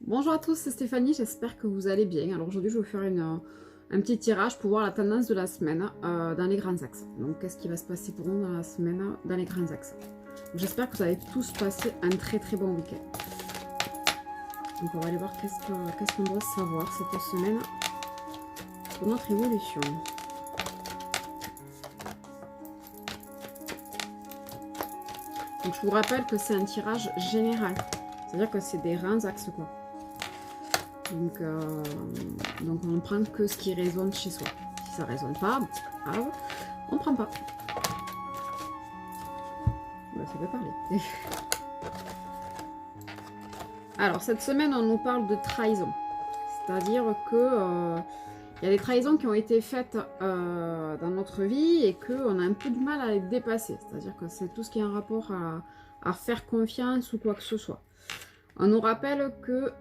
Bonjour à tous, c'est Stéphanie, j'espère que vous allez bien. Alors aujourd'hui je vais vous faire un petit tirage pour voir la tendance de la semaine dans les grands axes. Donc qu'est-ce qui va se passer pour nous dans la semaine dans les grands axes. J'espère que vous avez tous passé un très bon week-end. Donc on va aller voir qu'est-ce qu'on doit savoir cette semaine pour notre évolution. Donc je vous rappelle que c'est un tirage général, c'est-à-dire que c'est des grands axes quoi. Donc on ne prend que ce qui résonne chez soi. Si ça ne résonne pas, c'est pas grave, on ne prend pas. Ça peut parler. Alors cette semaine on nous parle de trahison. C'est-à-dire que y a des trahisons qui ont été faites dans notre vie et qu'on a un peu du mal à les dépasser. C'est-à-dire que c'est tout ce qui est en rapport à faire confiance ou quoi que ce soit. On nous rappelle que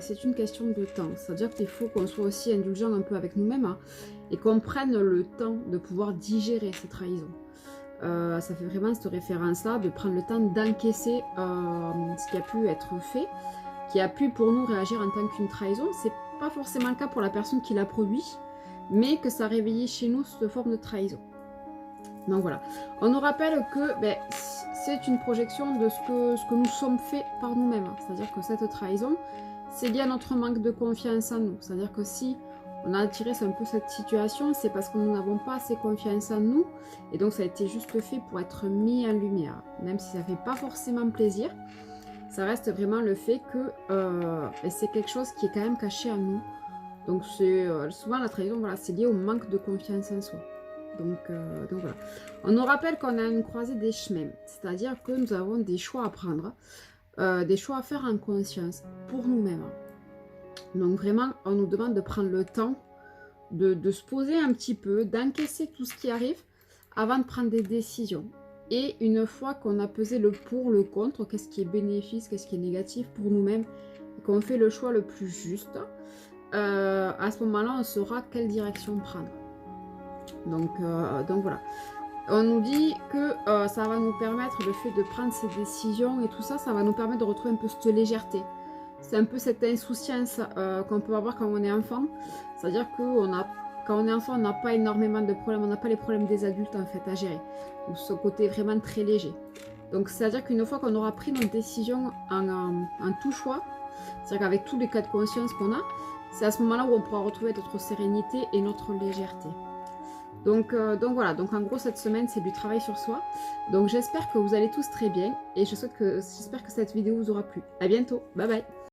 c'est une question de temps. C'est-à-dire qu'il faut qu'on soit aussi indulgent un peu avec nous-mêmes hein, et qu'on prenne le temps de pouvoir digérer ces trahisons. Ça fait vraiment cette référence-là, de prendre le temps d'encaisser ce qui a pu être fait, qui a pu pour nous réagir en tant qu'une trahison. C'est pas forcément le cas pour la personne qui l'a produit, mais que ça a réveillé chez nous cette forme de trahison. Donc voilà, on nous rappelle que c'est une projection de ce que nous sommes faits par nous-mêmes. C'est-à-dire que cette trahison, c'est lié à notre manque de confiance en nous. C'est-à-dire que si on a attiré un peu cette situation, c'est parce que nous n'avons pas assez confiance en nous. Et donc ça a été juste fait pour être mis en lumière. Même si ça ne fait pas forcément plaisir, ça reste vraiment le fait que c'est quelque chose qui est quand même caché en nous. Donc souvent la trahison, voilà, c'est lié au manque de confiance en soi. Donc voilà. On nous rappelle qu'on a une croisée des chemins, c'est-à-dire que nous avons des choix à prendre, des choix à faire en conscience pour nous-mêmes. Donc vraiment, on nous demande de prendre le temps de se poser un petit peu, d'encaisser tout ce qui arrive avant de prendre des décisions. Et une fois qu'on a pesé le pour, le contre, qu'est-ce qui est bénéfice, qu'est-ce qui est négatif pour nous-mêmes, et qu'on fait le choix le plus juste, à ce moment-là, on saura quelle direction prendre. Donc voilà. On nous dit que ça va nous permettre, le fait de prendre ces décisions et tout ça, ça va nous permettre de retrouver un peu cette légèreté. C'est un peu cette insouciance qu'on peut avoir quand on est enfant. C'est-à-dire que quand on est enfant, on n'a pas énormément de problèmes, on n'a pas les problèmes des adultes en fait à gérer. Donc ce côté vraiment très léger. Donc c'est-à-dire qu'une fois qu'on aura pris notre décision en tout choix, c'est-à-dire qu'avec tous les cas de conscience qu'on a, c'est à ce moment-là où on pourra retrouver notre sérénité et notre légèreté. Donc voilà, donc en gros cette semaine c'est du travail sur soi. Donc j'espère que vous allez tous très bien et j'espère que cette vidéo vous aura plu. A bientôt, bye bye.